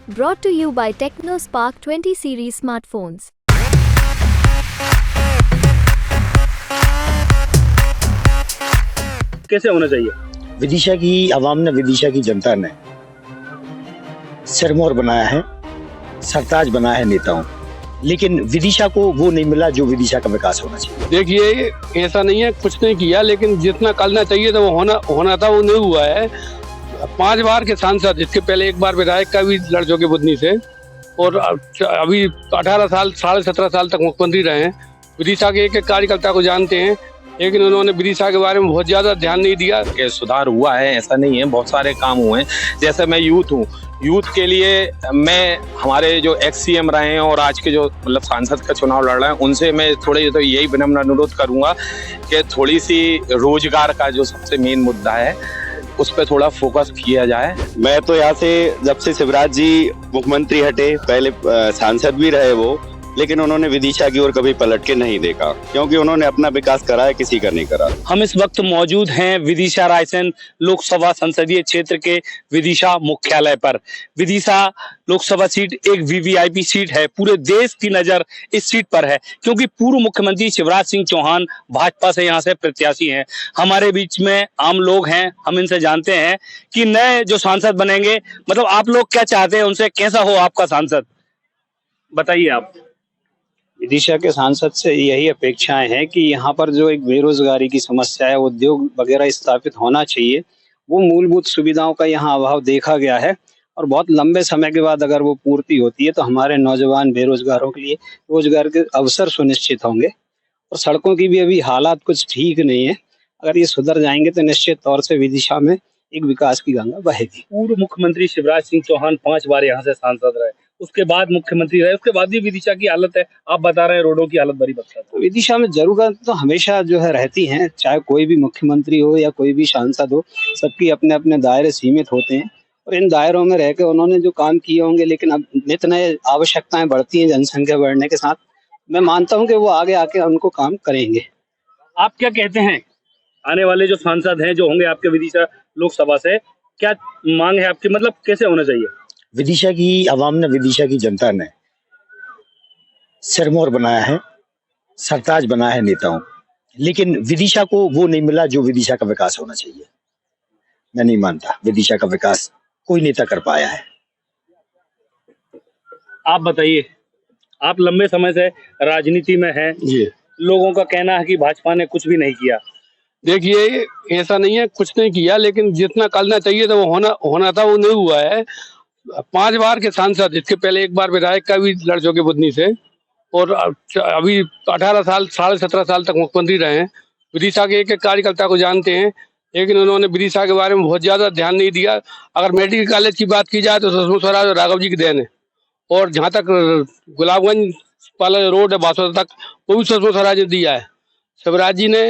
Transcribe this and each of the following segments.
Brought to you by TechnoSpark 20 series smartphones. कैसे होना चाहिए? विदिशा की आवाम ने, विदिशा की जनता ने सिरमौर बनाया है, सरताज बनाया है नेताओं, लेकिन विदिशा को वो नहीं मिला जो विदिशा का विकास होना चाहिए। देखिए, ऐसा नहीं है कुछ नहीं किया, लेकिन जितना करना चाहिए था वो होना था वो नहीं हुआ है। 5 बार के सांसद, इसके पहले 1 बार विधायक का भी लड़ चुके बुधनी से, और अभी 18 साल 17.5 साल तक मुख्यमंत्री रहे हैं। विदिशा के एक कार्यकर्ता को जानते हैं, लेकिन उन्होंने विदिशा के बारे में बहुत ज्यादा ध्यान नहीं दिया। सुधार हुआ है ऐसा नहीं है, बहुत सारे काम हुए हैं। जैसे मैं यूथ हूँ, यूथ के लिए मैं हमारे जो एक्स सीएम रहे हैं और आज के जो मतलब सांसद का चुनाव लड़ रहे हैं उनसे मैं थोड़े तो यही विनम्र अनुरोध करूंगा कि थोड़ी सी रोजगार का जो सबसे मेन मुद्दा है उस पर थोड़ा फोकस किया जाए। मैं तो यहाँ से जब से शिवराज जी मुख्यमंत्री हटे, पहले सांसद भी रहे वो, लेकिन उन्होंने विदिशा की ओर कभी पलट के नहीं देखा, क्योंकि उन्होंने अपना विकास करा है, किसी का नहीं करा। हम इस वक्त मौजूद हैं विदिशा रायसेन लोकसभा संसदीय क्षेत्र के विदिशा मुख्यालय पर। विदिशा लोकसभा सीट एक वीवीआईपी सीट है, पूरे देश की नजर इस सीट पर है, क्योंकि पूर्व मुख्यमंत्री शिवराज सिंह चौहान भाजपा से यहाँ से प्रत्याशी हैं। हमारे बीच में आम लोग हैं, हम इनसे जानते हैं कि नए जो सांसद बनेंगे, मतलब आप लोग क्या चाहते हैं उनसे, कैसा हो आपका सांसद, बताइए आप। विदिशा के सांसद से यही अपेक्षाएं हैं कि यहाँ पर जो एक बेरोजगारी की समस्या है, उद्योग वगैरह स्थापित होना चाहिए, वो मूलभूत सुविधाओं का यहाँ अभाव देखा गया है, और बहुत लंबे समय के बाद अगर वो पूर्ति होती है तो हमारे नौजवान बेरोजगारों के लिए रोजगार के अवसर सुनिश्चित होंगे। और सड़कों की भी अभी हालात कुछ ठीक नहीं है, अगर ये सुधर जाएंगे तो निश्चित तौर से विदिशा में एक विकास की गंगा बहेगी। पूर्व मुख्यमंत्री शिवराज सिंह चौहान 5 बार यहाँ से सांसद रहे, उसके बाद मुख्यमंत्री रहे, उसके बाद भी विदिशा की हालत है, आप बता रहे हैं रोडों की हालत बड़ी बदतर है। तो विदिशा में जरूरत तो हमेशा जो है रहती हैं, चाहे कोई भी मुख्यमंत्री हो या कोई भी सांसद हो, सबकी अपने अपने दायरे सीमित होते हैं, और इन दायरों में रह के उन्होंने जो काम किए होंगे, लेकिन अब नित नए आवश्यकताएं बढ़ती हैं जनसंख्या बढ़ने के साथ, मैं मानता हूँ कि वो आगे आके उनको काम करेंगे। आप क्या कहते हैं, आने वाले जो सांसद हैं जो होंगे आपके विदिशा लोकसभा से, क्या मांग है आपकी, मतलब कैसे होना चाहिए? विदिशा की आवाम ने, विदिशा की जनता ने सिरमौर बनाया है, सरताज बनाया है नेताओं, लेकिन विदिशा को वो नहीं मिला जो विदिशा का विकास होना चाहिए। मैं नहीं मानता विदिशा का विकास कोई नेता कर पाया है। आप बताइए, आप लंबे समय से राजनीति में हैं, लोगों का कहना है कि भाजपा ने कुछ भी नहीं किया। देखिए, ऐसा नहीं है कुछ नहीं किया, लेकिन जितना करना चाहिए था वो होना था वो नहीं हुआ है। 5 बार के सांसद, इसके पहले 1 बार विधायक का भी लड़ चुके बुधनी से, और अभी 18 साल 17.5 साल तक मुख्यमंत्री रहे हैं। विदिशा के एक कार्यकर्ता को जानते हैं, लेकिन उन्होंने विदिशा के बारे में बहुत ज्यादा ध्यान नहीं दिया। अगर मेडिकल कॉलेज की बात की जाए तो सुषमा स्वराज और राघव जी की देन है, और जहाँ तक गुलाबगंज वाला रोड है बासोदा तक, वो भी सुषमा स्वराज ने दिया है। शिवराज जी ने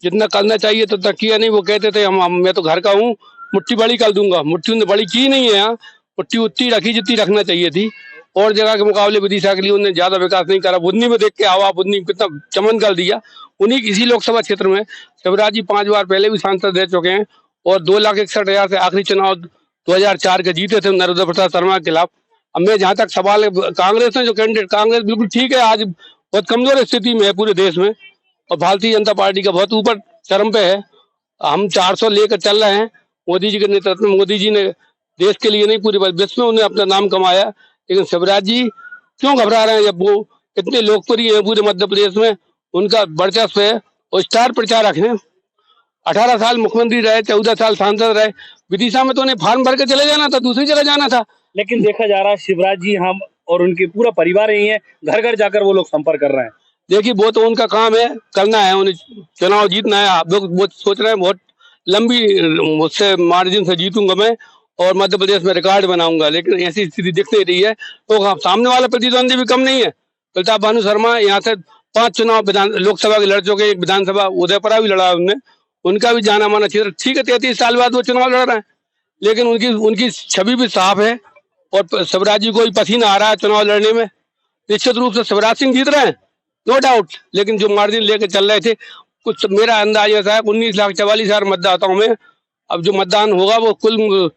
जितना करना चाहिए तो तक किया नहीं। वो कहते थे मैं तो घर का हूँ, मुट्ठी बड़ी कर दूंगा, मुट्ठी उन्होंने बड़ी की नहीं है, यहाँ मुट्ठी उतनी रखी जितनी रखना चाहिए थी। और जगह के मुकाबले विदिशा के लिए उन्होंने ज्यादा विकास नहीं करा। बुधनी में देख के आवा, बुधनी कितना चमन कर दिया। उन्हीं इसी लोकसभा क्षेत्र में शिवराज जी 5 बार पहले भी सांसद रह चुके हैं, और 2,61,000 से आखिरी चुनाव 2004 के जीते थे नरोत्तम प्रसाद शर्मा के खिलाफ। अब मैं जहाँ तक सवाल है, कांग्रेस ने जो कैंडिडेट, कांग्रेस बिल्कुल ठीक है, आज बहुत कमजोर स्थिति में है पूरे देश में, और भारतीय जनता पार्टी का बहुत ऊपर चरम पे है। हम 400 लेकर चल रहे हैं मोदी जी के नेतृत्व में। मोदी जी ने देश के लिए नहीं, पूरे विश्व में उन्हें अपना नाम कमाया, लेकिन शिवराज जी क्यों घबरा रहे हैं जब वो इतने लोकप्रिय हैं पूरे मध्य प्रदेश में, उनका वर्चस्व है और स्टार प्रचारक हैं। 18 साल मुख्यमंत्री रहे, 14 साल सांसद रहे। विदिशा में तो उन्हें फार्म भर के चले जाना था, दूसरी जगह जाना था। लेकिन देखा जा रहा है शिवराज जी हम और उनके पूरा परिवार यही है, घर घर जाकर वो लोग संपर्क कर रहे हैं। देखिए, वो तो उनका काम है, करना है, उन्हें चुनाव जीतना है। आप लोग वो सोच रहे हैं बहुत लंबी उससे मार्जिन से जीतूंगा मैं और मध्य प्रदेश में रिकॉर्ड बनाऊंगा, लेकिन ऐसी स्थिति दिख नहीं रही है। तो सामने वाला प्रतिद्वंदी भी कम नहीं है। प्रताप भानु शर्मा यहाँ से 5 चुनाव लोकसभा के लड़ चुके, एक विधानसभा उदयपुरा भी लड़ा उनने, उनका भी जाना माना क्षेत्र। ठीक है, 33 साल बाद वो चुनाव लड़ रहे हैं, लेकिन उनकी छवि भी साफ है, और शिवराज जी को भी पसीना आ रहा है चुनाव लड़ने में। निश्चित रूप से शिवराज सिंह जीत रहे हैं, नो डाउट, लेकिन जो मार्जिन लेके चल रहे थे, कुछ मेरा अंदाज ऐसा है 19,44,000 मतदाताओं में अब जो मतदान होगा वो कुल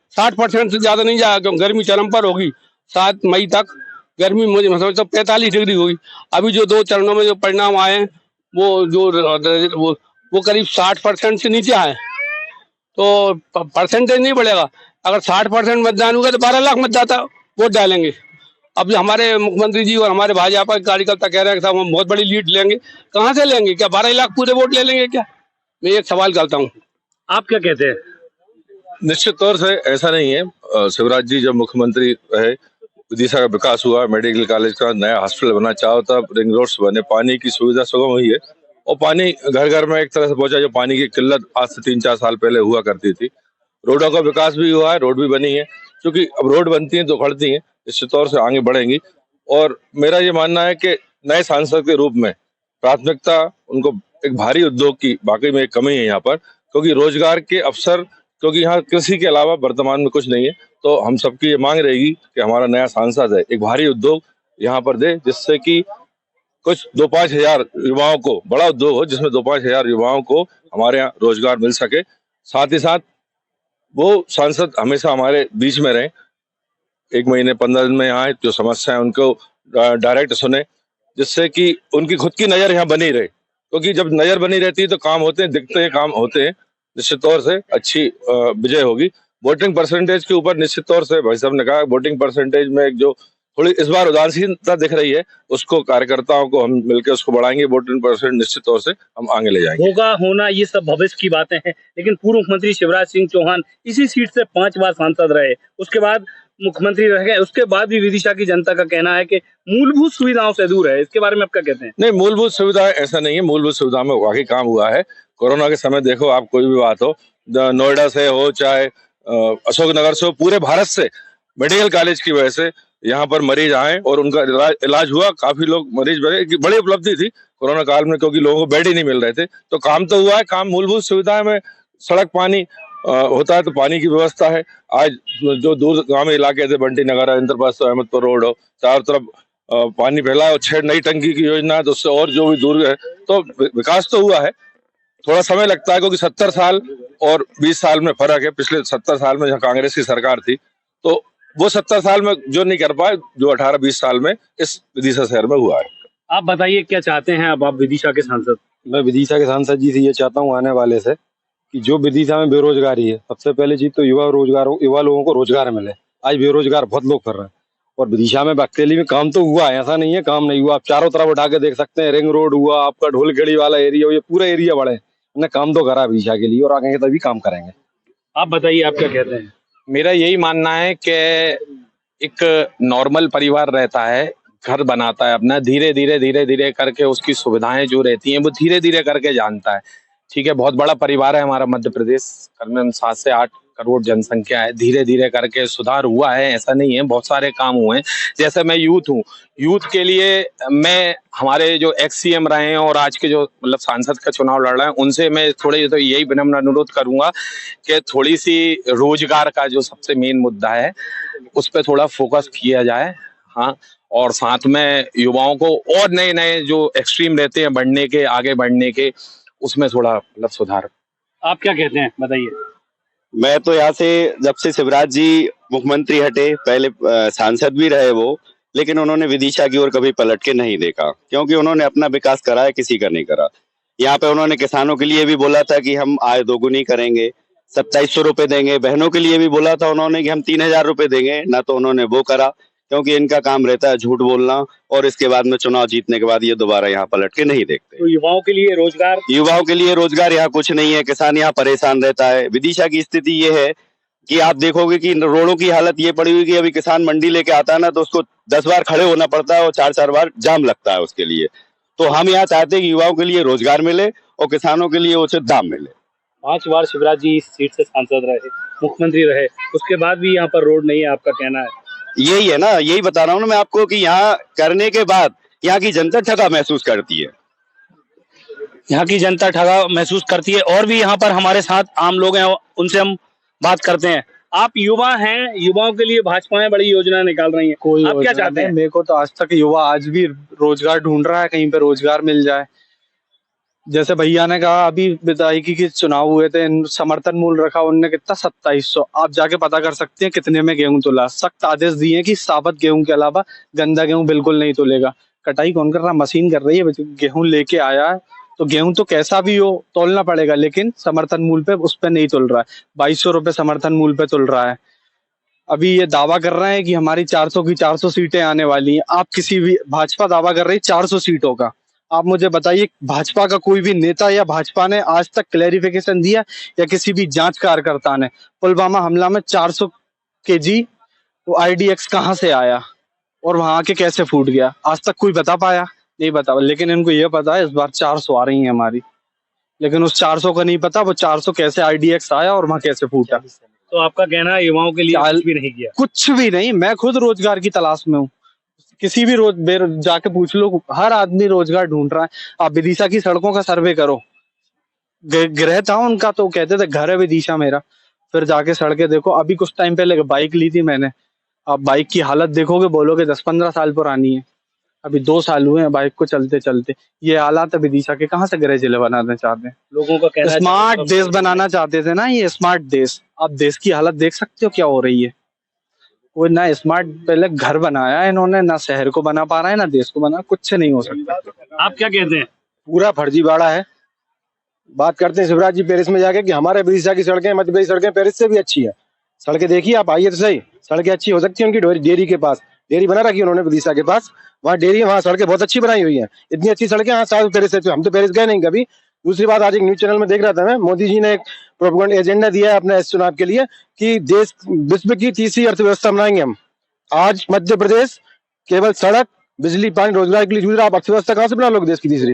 60% से ज्यादा नहीं जाएगा, क्योंकि गर्मी चरम पर होगी। 7 मई तक गर्मी मुझे मतलब तो 45 डिग्री होगी। अभी जो 2 चरणों में जो परिणाम आए हैं वो करीब 60% से नीचे आए, तो परसेंटेज नहीं बढ़ेगा। अगर 60% मतदान होगा तो 12 लाख मतदाता वोट डालेंगे। अब हमारे मुख्यमंत्री जी और हमारे भाजपा के कार्यकर्ता कह रहे हैं कि साहब हम बहुत बड़ी लीड लेंगे। कहाँ से लेंगे? क्या 12 लाख पूरे वोट ले लेंगे क्या? मैं एक सवाल करता हूँ, आप क्या कहते हैं? निश्चित तौर से ऐसा नहीं है। शिवराज जी जब मुख्यमंत्री रहे, विदिशा का विकास हुआ, मेडिकल कॉलेज का नया हॉस्पिटल बना, चारों तरफ रिंग रोड्स बने, पानी की सुविधा सुगम हुई है और पानी घर घर में एक तरह से पहुंचा, जो पानी की किल्लत आज से 3-4 साल पहले हुआ करती थी। रोडों का विकास भी हुआ है, रोड भी बनी है, क्योंकि अब रोड बनती है तो उखड़ती है, निश्चित तौर से आगे बढ़ेंगी। और मेरा ये मानना है कि नए सांसद के रूप में प्राथमिकता उनको एक भारी उद्योग की वाकई में एक कमी है यहाँ पर, क्योंकि रोजगार के अवसर, क्योंकि यहाँ कृषि के अलावा वर्तमान में कुछ नहीं है। तो हम सबकी ये मांग रहेगी कि हमारा नया सांसद है एक भारी उद्योग यहाँ पर दे, जिससे कि कुछ 2-5 हजार युवाओं को, बड़ा उद्योग हो जिसमें 2-5 हजार युवाओं को हमारे यहाँ रोजगार मिल सके। साथ ही साथ वो सांसद हमेशा हमारे बीच में रहे, 1 महीने 15 दिन में यहाँ आए, जो समस्या है उनको डायरेक्ट सुने, जिससे कि उनकी खुद की नजर यहाँ बनी रहे, क्योंकि जब नजर बनी रहती है तो काम होते हैं, दिखते हैं, काम होते हैं। निश्चित तौर से अच्छी विजय होगी। वोटिंग परसेंटेज के ऊपर निश्चित तौर से भाई साहब ने कहा, वोटिंग परसेंटेज में एक जो थोड़ी इस बार उदासीनता दिख रही है, उसको कार्यकर्ताओं को हम मिलकर उसको बढ़ाएंगे। वोटिंग परसेंट निश्चित तौर से हम आगे ले जाएंगे। होगा, होना, ये सब भविष्य की बातें हैं, लेकिन पूर्व मुख्यमंत्री शिवराज सिंह चौहान इसी सीट से 5 बार सांसद रहे, उसके बाद मुख्यमंत्री रह गए, उसके बाद भी विदिशा की जनता का कहना है कि मूलभूत सुविधाओं से दूर है। इसके बारे में आप क्या कहते हैं? नहीं, मूलभूत सुविधा ऐसा नहीं है, मूलभूत सुविधा में वाकई काम हुआ है। कोरोना के समय देखो आप, कोई भी बात हो, नोएडा से हो चाहे अशोकनगर से हो, पूरे भारत से मेडिकल कॉलेज की वजह से यहाँ पर मरीज आए और उनका इलाज हुआ। काफी लोग मरीज बड़ी उपलब्धि थी कोरोना काल में, क्योंकि लोगों को बेड ही नहीं मिल रहे थे। तो काम तो हुआ है, काम मूलभूत सुविधाएं में सड़क, पानी होता है तो पानी की व्यवस्था है। आज जो दूर गांव इलाके थे, बंटी नगर, इंद्रपास, अहमदपुर रोड हो, चारों तरफ पानी फैला है और 6 नई टंकी की योजना है, तो उससे और जो भी दूर है, तो विकास तो हुआ है। थोड़ा समय लगता है, क्योंकि 70 साल और 20 साल में फर्क है। पिछले 70 साल में जहाँ कांग्रेस की सरकार थी, तो वो 70 साल में जो नहीं कर पाए, जो 18-20 साल में इस विदिशा शहर में हुआ है। आप बताइए क्या चाहते हैं अब आप विदिशा के सांसद? मैं विदिशा के सांसद जी से ये चाहता हूँ आने वाले से कि जो विदिशा में बेरोजगारी है, सबसे पहले चीज तो युवा लोगों को रोजगार मिले। आज बेरोजगार बहुत लोग कर रहे हैं और विदिशा में बख्तेली में काम तो हुआ है, ऐसा नहीं है काम नहीं हुआ। आप चारों तरफ उठा के देख सकते हैं, रिंग रोड हुआ, आपका ढोलखेड़ी वाला एरिया, ये पूरा एरिया बड़े हमने काम तो करा विदिशा के लिए और आगे तभी काम करेंगे। आप बताइए आप क्या कहते हैं? मेरा यही मानना है कि एक नॉर्मल परिवार रहता है, घर बनाता है अपना, धीरे धीरे करके उसकी सुविधाएं जो रहती हैं वो धीरे धीरे करके जानता है। ठीक है, बहुत बड़ा परिवार है हमारा मध्य प्रदेश, करीबन 7 से 8 करोड़ जनसंख्या है। धीरे धीरे करके सुधार हुआ है, ऐसा नहीं है, बहुत सारे काम हुए हैं। जैसे मैं यूथ हूँ, यूथ के लिए मैं हमारे जो एक्स सीएम रहे हैं और आज के जो मतलब सांसद का चुनाव लड़ रहे हैं, उनसे मैं थोड़े तो यही विनम्र अनुरोध करूंगा कि थोड़ी सी रोजगार का जो सबसे मेन मुद्दा है उस पर थोड़ा फोकस किया जाए। हाँ, और साथ में युवाओं को और नए नए जो एक्सट्रीम रहते हैं बढ़ने के, आगे बढ़ने के, उसमें थोड़ा मतलब सुधार। आप क्या कहते हैं बताइए? मैं तो यहाँ से जब से शिवराज जी मुख्यमंत्री हटे, पहले सांसद भी रहे वो, लेकिन उन्होंने विदिशा की ओर कभी पलट के नहीं देखा, क्योंकि उन्होंने अपना विकास करा है, किसी का नहीं करा। यहाँ पे उन्होंने किसानों के लिए भी बोला था कि हम आय दोगुनी करेंगे, 2700 रुपए देंगे। बहनों के लिए भी बोला था उन्होंने कि हम 3000 रुपए देंगे, ना तो उन्होंने वो करा, क्योंकि इनका काम रहता है झूठ बोलना, और इसके बाद में चुनाव जीतने के बाद ये दोबारा यहाँ पलट के नहीं देखते। तो युवाओं के लिए रोजगार यहाँ कुछ नहीं है, किसान यहाँ परेशान रहता है। विदिशा की स्थिति ये है कि आप देखोगे कि रोडों की हालत ये पड़ी हुई कि अभी किसान मंडी लेके आता है ना, तो उसको 10 बार खड़े होना पड़ता है और 4-4 बार जाम लगता है उसके लिए। तो हम यहाँ चाहते हैं कि युवाओं के लिए रोजगार मिले और किसानों के लिए उचित दाम मिले। 5 बार शिवराज जी इस सीट से सांसद रहे, मुख्यमंत्री रहे, उसके बाद भी यहाँ पर रोड नहीं है, आपका कहना है? यही है ना, यही बता रहा हूँ ना मैं आपको कि यहाँ करने के बाद यहाँ की जनता ठगा महसूस करती है। यहाँ की जनता ठगा महसूस करती है। और भी यहाँ पर हमारे साथ आम लोग हैं, उनसे हम बात करते हैं। आप युवा हैं, युवाओं के लिए भाजपा बड़ी योजना निकाल रही है, आप क्या चाहते हैं? मेरे को तो आज तक युवा आज भी रोजगार ढूंढ रहा है, कहीं पे रोजगार मिल जाए। जैसे भैया ने कहा अभी विधायकी के चुनाव हुए थे, समर्थन मूल्य रखा उनने कितना 2700। आप जाके पता कर सकते हैं कितने में गेहूं तोला। सख्त आदेश दिए हैं कि साबुत गेहूं के अलावा गंदा गेहूं बिल्कुल नहीं तोलेगा। कटाई कौन कर रहा? मशीन कर रही है। गेहूं लेके आया है तो गेहूं तो कैसा भी हो तोलना पड़ेगा, लेकिन समर्थन मूल्य पे उस पर नहीं तोल रहा है। 2200 रुपए समर्थन मूल्य पे तोल रहा है। अभी ये दावा कर रहे हैं कि हमारी 400 की 400 सीटें आने वाली हैं। आप किसी भी भाजपा दावा कर रही है 400 सीटों का। आप मुझे बताइए भाजपा का कोई भी नेता या भाजपा ने आज तक क्लैरिफिकेशन दिया या किसी भी जांच कार्यकर्ता ने? पुलवामा हमला में 400 केजी वो IDX कहाँ से आया और वहां आके कैसे फूट गया? आज तक कोई बता पाया? नहीं बता। लेकिन इनको ये पता है इस बार 400 आ रही है हमारी, लेकिन उस 400 का नहीं पता वो 400 कैसे IDX आया और वहां कैसे फूटा। तो आपका कहना है युवाओं के लिए कुछ भी नहीं किया? कुछ भी नहीं। मैं खुद रोजगार की तलाश में हूँ। किसी भी जाके पूछ लो, हर आदमी रोजगार ढूंढ रहा है। आप विदिशा की सड़कों का सर्वे करो। गृह था उनका तो कहते थे घर है विदिशा मेरा। फिर जाके सड़कें देखो। अभी कुछ टाइम पहले बाइक ली थी मैंने। आप बाइक की हालत देखोगे बोलोगे 10-15 साल पुरानी है। अभी 2 साल हुए हैं बाइक को चलते चलते। ये हालात है विदिशा के। कहाँ से गृह जिले बनाना चाहते हैं? लोगों का कहना है स्मार्ट देश बनाना चाहते थे ना, ये स्मार्ट देश। आप देश की हालत देख सकते हो क्या हो रही है। वो ना स्मार्ट पहले घर बनाया है इन्होंने, ना शहर को बना पा रहा है ना देश को बना। कुछ नहीं हो सकता। आप क्या कहते हैं? पूरा फर्जीवाड़ा है। बात करते हैं शिवराज जी पेरिस में जाके कि हमारे विदिशा की सड़कें, मध्य प्रदेश सड़कें पेरिस से भी अच्छी है। सड़कें देखिए आप, आइए तो सही। सड़कें अच्छी हो सकती है उनकी डेयरी के पास। डेयरी बना रखी है उन्होंने विदिशा के पास, वहाँ डेयरी, वहाँ सड़कें बहुत अच्छी बनाई हुई है। इतनी अच्छी सड़कें हाँ शायद पेरिस से। हम तो पेरिस गए नहीं कभी। दूसरी बात, आज एक न्यूज चैनल में देख रहा था मैं, मोदी जी ने एक प्रोपेगेंडा एजेंडा दिया है अपने इस चुनाव के लिए कि देश विश्व की तीसरी अर्थव्यवस्था बनाएंगे हम। आज मध्य प्रदेश केवल सड़क, बिजली, पानी, रोजगार के लिए जूझ रहा। आप अर्थव्यवस्था कहाँ से बना लोगे देश की तीसरी?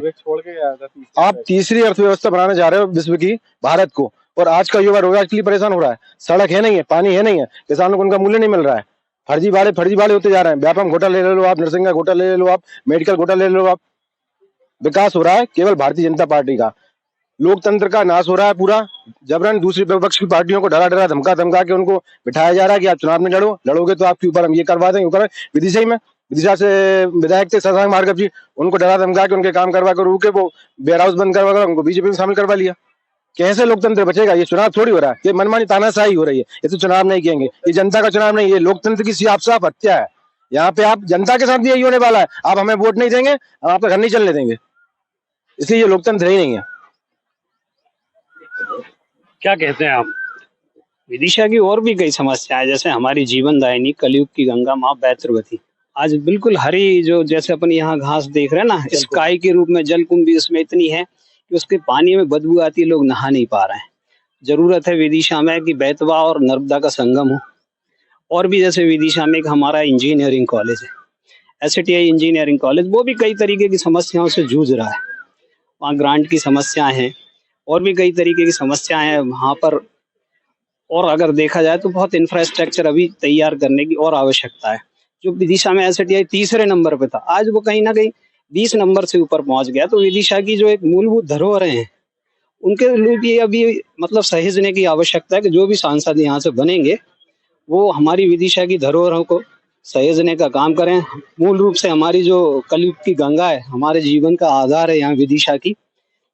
आप तीसरी अर्थव्यवस्था बनाने जा रहे हो विश्व की, भारत को। और आज का युवा रोजगार के लिए परेशान हो रहा है। सड़क है नहीं है, पानी है नहीं है, किसानों को उनका मूल्य नहीं मिल रहा है। फर्जीवाड़े होते जा रहे हैं। व्यापम घोटाला ले लो आप, नरसिंह का घोटाला ले लो आप, मेडिकल घोटाला ले लो आप। विकास हो रहा है केवल भारतीय जनता पार्टी का। लोकतंत्र का नाश हो रहा है पूरा। जबरन दूसरी विपक्ष की पार्टियों को डरा डरा धमका के उनको बिठाया जा रहा है कि आप चुनाव में लड़ोगे तो आपके ऊपर हम ये करवा देंगे। विदिशा ही में, विदिशा से विधायक थे शशांक भार्गव जी, उनको डरा धमका के उनके काम करवा कर रुके वो वेयर हाउस बंद करवा कर उनको बीजेपी में शामिल करवा लिया। कैसे लोकतंत्र बचेगा? ये चुनाव थोड़ी हो रहा है, ये मनमानी तानाशाही हो रही है। ये तो चुनाव नहीं कहेंगे, ये जनता का चुनाव नहीं, ये लोकतंत्र की साफ हत्या है। यहाँ पे आप जनता के साथ भी यही होने वाला है। आप हमें वोट नहीं देंगे, हम आपका घर नहीं चलने देंगे। इसलिए ये लोकतंत्र ही नहीं है। क्या कहते हैं आप? विदिशा की और भी कई समस्याएं, जैसे हमारी जीवन दायिनी कलयुग की गंगा माँ बैतरवती आज बिल्कुल हरी, जो जैसे अपन यहाँ घास देख रहे हैं ना, स्काई के रूप में जल कुंभ भी उसमें इतनी है कि उसके पानी में बदबू आती है, लोग नहा नहीं पा रहे हैं। जरूरत है विदिशा में कि बेतवा और नर्मदा का संगम हो। और भी जैसे विदिशा में एक हमारा इंजीनियरिंग कॉलेज है, SATI इंजीनियरिंग कॉलेज, वो भी कई तरीके की समस्याओं से जूझ रहा है। वहाँ ग्रांट की समस्याएं हैं और भी कई तरीके की समस्याएं हैं वहाँ पर। और अगर देखा जाए तो बहुत इंफ्रास्ट्रक्चर अभी तैयार करने की और आवश्यकता है। जो विदिशा में SATI 3रे नंबर पे था, आज वो कहीं ना कहीं 20 नंबर से ऊपर पहुंच गया। तो विदिशा की जो एक मूलभूत धरोहरें हैं उनके लिए भी अभी मतलब सहेजने की आवश्यकता है कि जो भी सांसद यहाँ से बनेंगे वो हमारी विदिशा की धरोहरों को सहेजने का काम करें। मूल रूप से हमारी जो कलयुग की गंगा है, हमारे जीवन का आधार है यहाँ विदिशा की,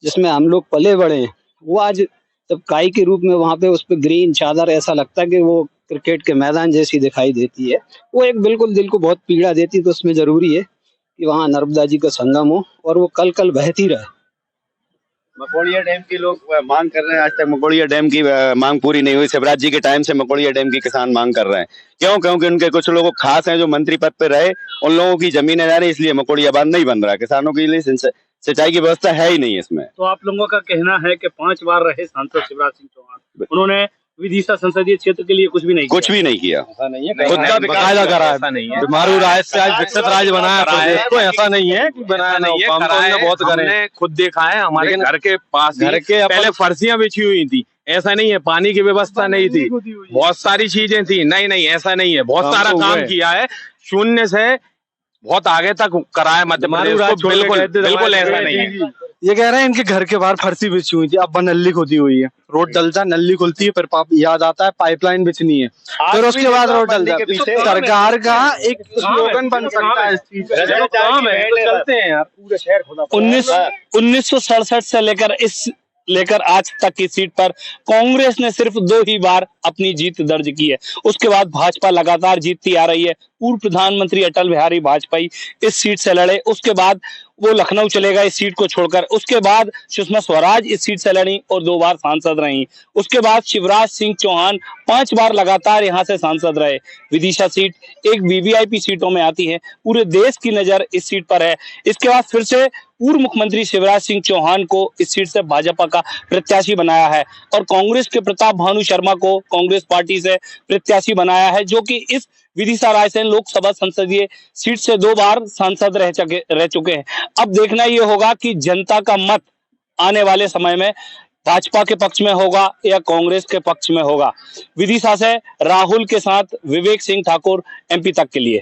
जिसमें हम लोग पले बड़े हैं, वो आज जब काई के रूप में वहां पे उस पर ग्रीन चादर, ऐसा लगता है कि वो क्रिकेट के मैदान जैसी दिखाई देती है। वो एक बिल्कुल दिल को बहुत पीड़ा देती है। तो उसमें जरूरी है कि वहाँ नर्मदा जी का संगम हो और वो कल कल बहती रहे। मकोड़िया डैम की लोग मांग कर रहे हैं, आज तक मकोड़िया डैम की मांग पूरी नहीं हुई। शिवराज जी के टाइम से मकोड़िया डैम की किसान मांग कर रहे हैं। क्यों? क्योंकि उनके कुछ लोग खास हैं जो मंत्री पद पे रहे, उन लोगों की जमीनें जा रही, इसलिए मकोड़िया बांध नहीं बन रहा। किसानों के लिए सिंचाई की व्यवस्था है ही नहीं इसमें। तो आप लोगों का कहना है कि 5 बार रहे सांसद शिवराज सिंह चौहान, उन्होंने विदिशा संसदीय क्षेत्र के लिए कुछ भी नहीं किया। ऐसा नहीं है, खुद का बकायदा करा है। बीमारू राज्य से आज विकसित राज्य बनाया प्रदेश को। ऐसा नहीं है कि बनाया नहीं है, काम तो हमने बहुत करे। हमने खुद देखा है, हमारे घर के पास घर के पहले फर्शियां बिछी हुई थी। ऐसा नहीं है पानी की व्यवस्था नहीं थी, बहुत सारी चीजें थी। नहीं ऐसा नहीं है, बहुत सारा काम किया है, शून्य से बहुत आगे तक कराया मध्य प्रदेश को। बिल्कुल ऐसा नहीं है। ये कह रहे हैं इनके घर के बाहर फर्शी बिछी हुई थी, अब नल्ली खुदी हुई है। रोड डलता है, नल्ली खुलती है, फिर याद आता है पाइपलाइन बिछनी है, फिर उसके बाद रोड डलता है। सरकार का एक स्लोगन बन सकता है इस चीज का। चलते हैं यार, पूरे शहर खुदा 1967 से लेकर आज तक की सीट पर कांग्रेस ने सिर्फ 2 ही बार अपनी जीत दर्ज की है। उसके बाद भाजपा लगातार जीतती आ रही है। पूर्व प्रधानमंत्री अटल बिहारी वाजपेयी इस सीट से लड़े, उसके बाद वो लखनऊ चले गए इस सीट को छोड़कर। उसके बाद सुषमा स्वराज इस सीट से लड़ी और 2 बार सांसद रही। उसके बाद शिवराज सिंह चौहान 5 बार लगातार यहां से सांसद रहे। विदिशा सीट एक वीवीआईपी सीटों में आती है, पूरे देश की नजर इस सीट पर है। इसके बाद फिर से पूर्व मुख्यमंत्री शिवराज सिंह चौहान को इस सीट से भाजपा का प्रत्याशी बनाया है और कांग्रेस के प्रताप भानु शर्मा को कांग्रेस पार्टी से प्रत्याशी बनाया है, जो कि इस विदिशा रायसेन लोकसभा संसदीय सीट से 2 बार सांसद रह चुके हैं। अब देखना ये होगा कि जनता का मत आने वाले समय में भाजपा के पक्ष में होगा या कांग्रेस के पक्ष में होगा। विदिशा से राहुल के साथ विवेक सिंह ठाकुर, MP तक के लिए।